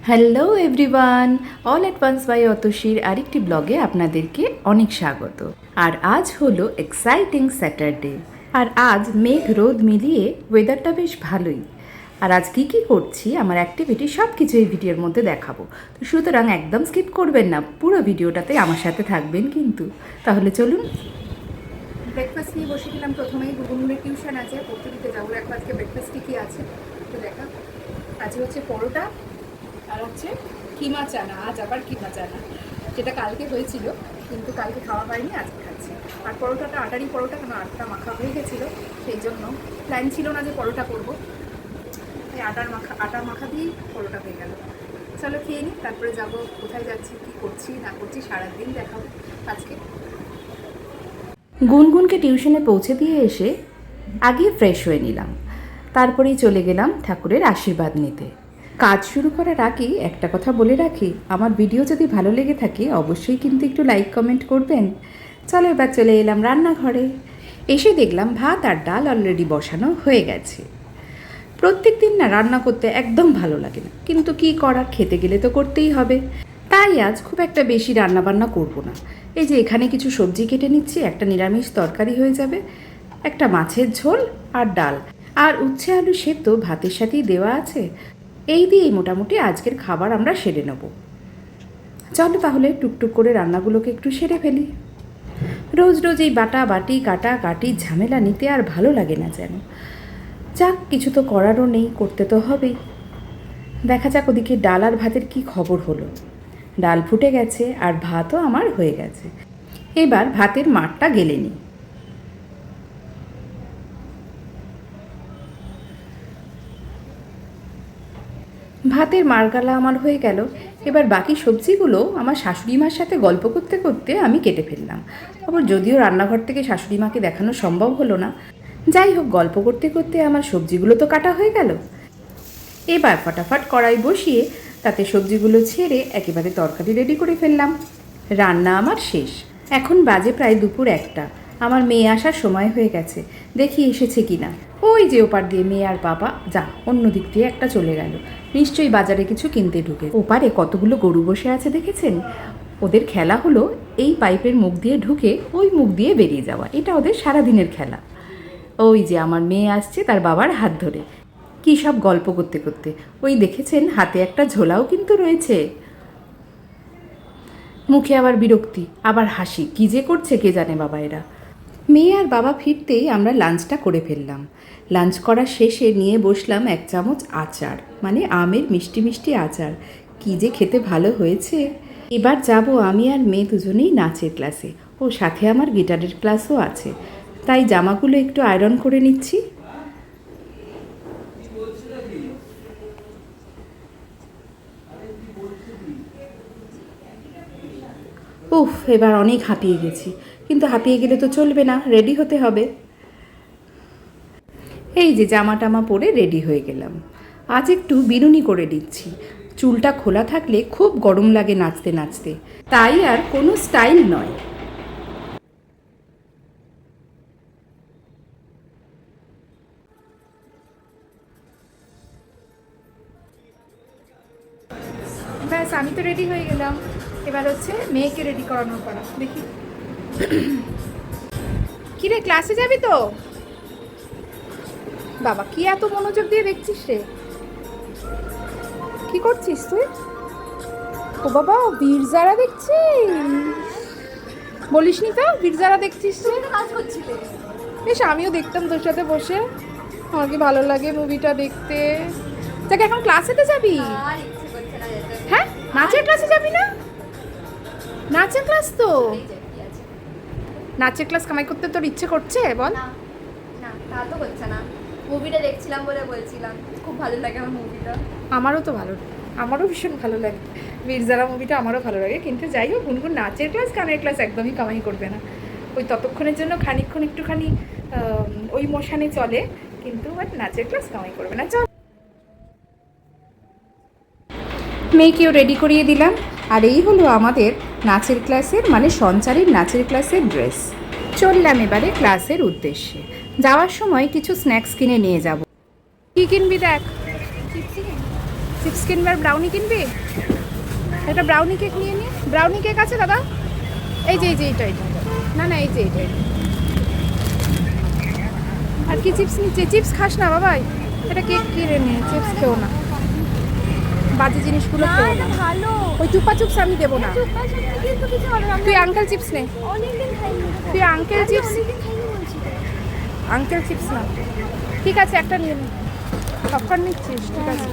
Hello everyone, all at once by অতসীর আরেকটি ব্লগে আপনাদেরকে অনেক স্বাগত। আর আজ হলো এক্সাইটিং স্যাটারডে, আর আজ মেঘ রোদ মিলিয়ে ওয়েদারটা বেশ ভালোই। আর আজ কী কী করছি, আমার অ্যাক্টিভিটি সব কিছু এই ভিডিওর মধ্যে দেখাবো। তো সুতরাং একদম স্কিপ করবেন না, পুরো ভিডিওটাতে আমার সাথে থাকবেন কিন্তু। তাহলে চলুন। ব্রেকফাস্ট নিয়ে বসে গেলাম। প্রথমেই গুগুনের টিউশন আছে, পড়তে দিতে যাবো। এখন আজকে ব্রেকফাস্টে কী আছে একটু দেখা। আজকে হচ্ছে পরোটা আর হচ্ছে কিমা চানা। আজ আবার কিমা চানা, যেটা কালকে হয়েছিল কিন্তু কালকে খাওয়া হয়নি, আজকে খাচ্ছি। আর পরোটাটা আটারই পরোটা, কারণ আটটা মাখা হয়ে গেছিলো, সেই জন্য প্ল্যান ছিল না যে পরোটা করবো। এই আটার মাখা দিয়েই পরোটা হয়ে গেল। চলো খেয়ে নিই, তারপরে যাবো। কোথায় যাচ্ছি, কী করছি না করছি সারাদিন দেখাবো আজকে। গুনগুনকে টিউশনে পৌঁছে দিয়ে এসে আগে ফ্রেশ হয়ে নিলাম, তারপরেই চলে গেলাম ঠাকুরের আশীর্বাদ নিতে। কাজ শুরু করার আগে একটা কথা বলে রাখি, আমার ভিডিও যদি ভালো লেগে থাকে অবশ্যই কিন্তু একটু লাইক কমেন্ট করবেন। চলো এবার চলে এলাম রান্নাঘরে। এসে দেখলাম ভাত আর ডাল অলরেডি বসানো হয়ে গেছে। প্রত্যেক দিন না রান্না করতে একদম ভালো লাগে না, কিন্তু কি করার, খেতে গেলে তো করতেই হবে। তাই আজ খুব একটা বেশি রান্নাবান্না করব না। এই যে এখানে কিছু সবজি কেটে নিচ্ছি, একটা নিরামিষ তরকারি হয়ে যাবে, একটা মাছের ঝোল আর ডাল, আর উচ্ছে আলু সেদ্ধ ভাতের সাথেই দেওয়া আছে। এই দিয়েই মোটামুটি আজকের খাবার আমরা সেরে নেব। চলো তাহলে টুকটুক করে রান্নাগুলোকে একটু সেরে ফেলি। রোজ রোজ এই বাটা বাটি কাটা কাটির ঝামেলা নিতে আর ভালো লাগে না যেন। যাক, কিছু তো করারও নেই, করতে তো হবেই। দেখা যাক ওদিকে ডাল আর ভাতের কি খবর হলো। ডাল ফুটে গেছে আর ভাতও আমার হয়ে গেছে। এবার ভাতের মারটা গেলে নিই। ভাতের মারগালা আমার হয়ে গেল। এবার বাকি সবজিগুলো আমার শাশুড়ি মার সাথে গল্প করতে করতে আমি কেটে ফেললাম। আবার যদিও রান্নাঘর থেকে শাশুড়ি মাকে দেখানো সম্ভব হলো না, যাই হোক গল্প করতে করতে আমার সবজিগুলো তো কাটা হয়ে গেল। এবার ফটাফট কড়াই বসিয়ে তাতে সবজিগুলো ছেড়ে একেবারে তরকারি রেডি করে ফেললাম। রান্না আমার শেষ। এখন বাজে প্রায় দুপুর 1টা। আমার মেয়ে আসার সময় হয়ে গেছে, দেখি এসেছে কি না। ওই যে ওপার দিয়ে মেয়ে আর বাবা, যা অন্য দিক দিয়ে একটা চলে গেল, নিশ্চয়ই বাজারে কিছু কিনতে ঢুকে। ওপারে কতগুলো গরু বসে আছে দেখেছেন? ওদের খেলা হলো এই পাইপের মুখ দিয়ে ঢুকে ওই মুখ দিয়ে বেরিয়ে যাওয়া, এটা ওদের সারাদিনের খেলা। ওই যে আমার মেয়ে আসছে তার বাবার হাত ধরে, কী সব গল্প করতে করতে। ওই দেখেছেন হাতে একটা ঝোলাও কিন্তু রয়েছে। মুখে আবার বিরক্তি, আবার হাসি, কী যে করছে কে জানে বাবা এরা। মেয়ে আর বাবা ফিরতেই আমরা লাঞ্চটা করে ফেললাম। লাঞ্চ করার শেষে নিয়ে বসলাম 1 চামচ আচার, মানে আমের মিষ্টি মিষ্টি আচার। কী যে খেতে ভালো হয়েছে। এবার যাব আমি আর মেয়ে দুজনেই নাচের ক্লাসে, ও সাথে আমার গিটারের ক্লাসও আছে। তাই জামাগুলো একটু আয়রন করে নিচ্ছি। উফ, এবার অনেক হাঁপিয়ে গেছি, কিন্তু হাঁপিয়ে গেলে তো চলবে না, রেডি হতে হবে। এই যে জামা টামা পরে রেডি হয়ে গেলাম। আজ একটু বিনুনি করে দিচ্ছি, চুলটা খোলা থাকলে খুব গরম লাগে নাচতে নাচতে, তাই আর কোনো স্টাইল নয়। ব্যাস, আমি তো রেডি হয়ে গেলাম। এবার হচ্ছে মেয়েকে রেডি করানোর পালা। দেখি কিরে, ক্লাসে যাবি তো? বাবা, কি এত মনোযোগ দিয়ে দেখছিস রে? কি করছিস তুই? ও বাবা, বীরজারা দেখছিস? বলিসনি তো বীরজারা দেখছিস যে? কাজ করছিলে? বেশ, আমিও দেখতাম তোর সাথে বসে, আমার কি ভালো লাগে মুভিটা দেখতে। যাকে এখন ক্লাসেতে যাবি? আর ইচ্ছে করছে না যেতে। হ্যাঁ, নাচের ক্লাসে যাবি না? নাচের ক্লাস তো, এই যে কি আছে? নাচের ক্লাস কামাই করতে তোর ইচ্ছে করছে বল? না না, তা তো করছে না। মুভিটা দেখছিলাম বলে বলছিলাম, খুব ভালো লাগে আমার মুভিটা। আমারও তো ভালো লাগে, আমারও ভীষণ ভালো লাগে বীরজারা মুভিটা, আমারও ভালো লাগে। কিন্তু যাই হোক, গুনগুন নাচের ক্লাস গানের ক্লাস একদমই কামাই করবে না। ওই ততক্ষণের জন্য খানিকক্ষণ একটুখানি ওই মোশানে চলে, কিন্তু বাট নাচের ক্লাস কামাই করবে না। চল, মেয়েকেও রেডি করিয়ে দিলাম। আর এই হলো আমাদের নাচের ক্লাসের, মানে সঞ্চারীর নাচের ক্লাসের ড্রেস। চললাম এবারে ক্লাসের উদ্দেশ্যে। যাওয়ার সময় কিছু স্ন্যাক্স কিনে নিয়ে যাব। কী কিনবি দেখ? চিপস কিনবে আর ব্রাউনি কিনবি? একটা ব্রাউনি কেক নিয়ে নি। ব্রাউনি কেক আছে দাদা? এই যে এইটা। না এই যে এইটা। আর কি চিপস নিচ্ছে? চিপস খাস না বাবাই, এটা কেক কিনে নিয়ে, চিপস খেও না, বাজে জিনিসগুলো খেও না। ভালো। ওই চুপা চিপস আমি দেবো না। কিন্তু কিছু হবে না। তুই আঙ্কেল চিপস নে। অনেকদিন খাইনি। তুই আঙ্কেল চিপস, অনেকদিন খাইনি বলছি। আঙ্কেল চিপস না। ঠিক আছে একটা নিয়ে নে। পপকর্ন নিচ্ছিস? ঠিক আছে,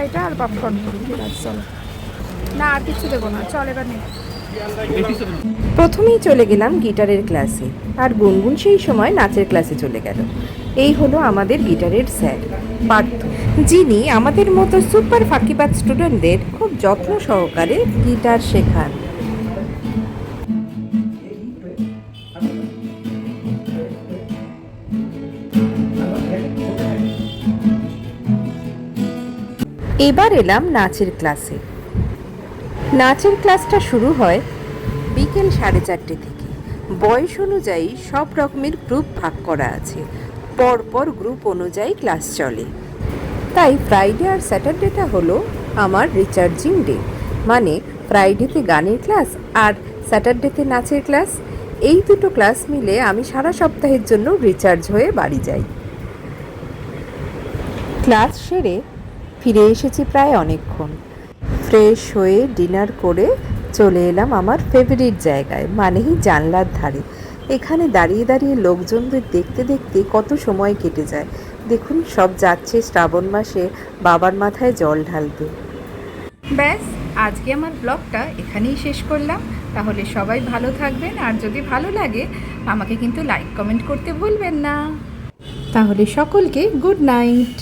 এটা আর পপকর্ন। ঠিক আছে চলো। না আর কিছু দেবো না, চল এবার নে। প্রথমেই চলে গেলাম গিটারের ক্লাসে, আর গুনগুন সেই সময় নাচের ক্লাসে চলে গেল। এই হলো আমাদের গিটারের স্যার পার্থ, যিনি আমাদের মতো সুপার ফাঁকিবাজ স্টুডেন্টদের খুব যত্ন সহকারে গিটার শেখান। এবার এলাম নাচের ক্লাসে। নাচের ক্লাসটা শুরু হয় বিকেল 4:30 থেকে। বয়স অনুযায়ী সব রকমের গ্রুপ ভাগ করা আছে, পরপর গ্রুপ অনুযায়ী ক্লাস চলে। তাই ফ্রাইডে আর স্যাটারডেটা হলো আমার রিচার্জিং ডে, মানে ফ্রাইডেতে গানের ক্লাস আর স্যাটারডেতে নাচের ক্লাস। এই দুটো ক্লাস মিলে আমি সারা সপ্তাহের জন্য রিচার্জ হয়ে বাড়ি যাই। ক্লাস সেরে ফিরে এসেছি প্রায় অনেকক্ষণ। ফ্রেশ হয়ে ডিনার করে চলে এলাম আমার ফেভারিট জায়গায়, মানেই জানলার ধারে। এখানে দাঁড়িয়ে দাঁড়িয়ে লোকজনদের দেখতে দেখতে কত সময় কেটে যায়। দেখুন সব যাচ্ছে শ্রাবণ মাসে বাবার মাথায় জল ঢালতে। ব্যাস, আজকে আমার ব্লগটা এখানেই শেষ করলাম। তাহলে সবাই ভালো থাকবেন, আর যদি ভালো লাগে আমাকে কিন্তু লাইক কমেন্ট করতে ভুলবেন না। তাহলে সকলকে গুড নাইট।